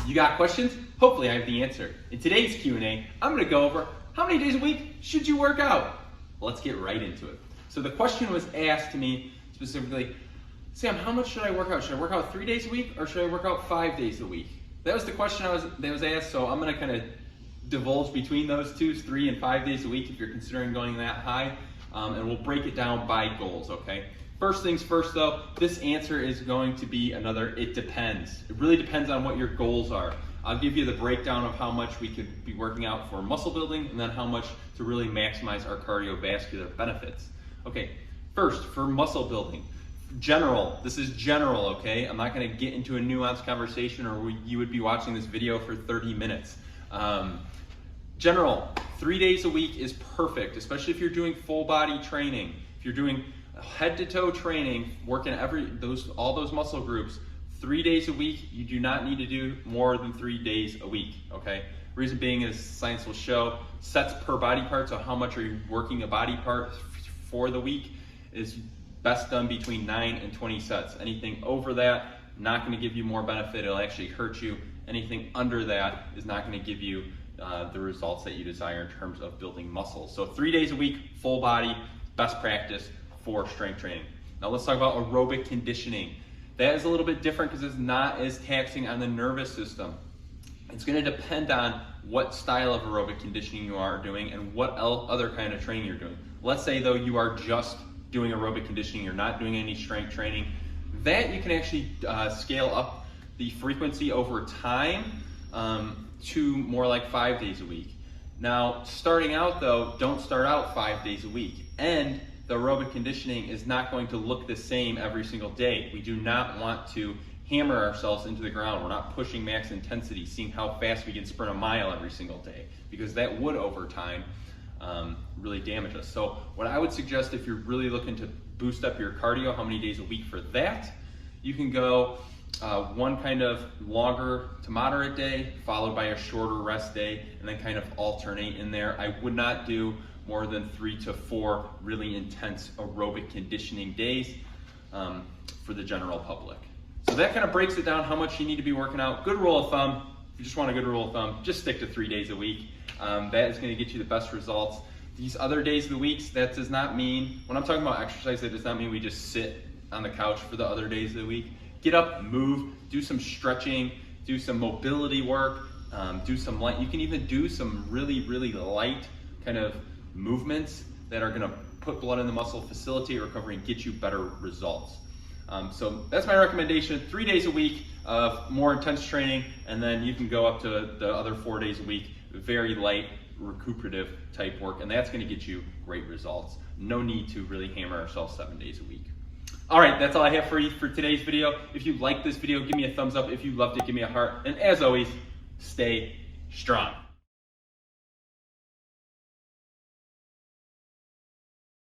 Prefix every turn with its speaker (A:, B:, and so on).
A: You got questions? Hopefully I have the answer. In today's Q&A, I'm gonna go over how many days a week should you work out? Let's get right into it. So the question was asked to me specifically, Sam, how much should I work out? Should I work out 3 days a week or should I work out 5 days a week? That was the question that was asked, so I'm gonna kind of divulge between those two, 3 and 5 days a week if you're considering going that high, and we'll break it down by goals, okay? First things first though, this answer is going to be another it depends. It really depends on what your goals are. I'll give you the breakdown of how much we could be working out for muscle building and then how much to really maximize our cardiovascular benefits. Okay, first for muscle building. General, this is general, okay? I'm not gonna get into a nuanced conversation or you would be watching this video for 30 minutes. General, 3 days a week is perfect, especially if you're doing full body training. If you're doing head to toe training, working all those muscle groups, 3 days a week, you do not need to do more than 3 days a week, okay? Reason being is science will show sets per body part, so how much are you working a body part for the week is best done between 9 and 20 sets. Anything over that, not gonna give you more benefit, it'll actually hurt you. Anything under that is not gonna give you the results that you desire in terms of building muscle. So 3 days a week, full body, best practice for strength training. Now let's talk about aerobic conditioning. That is a little bit different because it's not as taxing on the nervous system. It's gonna depend on what style of aerobic conditioning you are doing and what other kind of training you're doing. Let's say though you are just doing aerobic conditioning, you're not doing any strength training, that you can actually scale up the frequency over time to more like 5 days a week. Now, starting out though, don't start out 5 days a week. And the aerobic conditioning is not going to look the same every single day. We do not want to hammer ourselves into the ground. We're not pushing max intensity, seeing how fast we can sprint a mile every single day, because that would over time really damage us. So what I would suggest if you're really looking to boost up your cardio, how many days a week for that, you can go one kind of longer to moderate day, followed by a shorter rest day, and then kind of alternate in there. I would not do more than 3 to 4 really intense aerobic conditioning days for the general public. So that kind of breaks it down how much you need to be working out. Good rule of thumb, if you just want a good rule of thumb, just stick to 3 days a week. That is gonna get you the best results. These other days of the week, that does not mean, when I'm talking about exercise, that does not mean we just sit on the couch for the other days of the week. Get up, move, do some stretching, do some mobility work, do some light. You can even do some really, really light kind of movements that are gonna put blood in the muscle, facilitate recovery, and get you better results. So that's my recommendation, 3 days a week of more intense training, and then you can go up to the other 4 days a week, very light, recuperative type work, and that's gonna get you great results. No need to really hammer ourselves 7 days a week. All right, that's all I have for you for today's video. If you liked this video, give me a thumbs up. If you loved it, give me a heart. And as always, stay strong.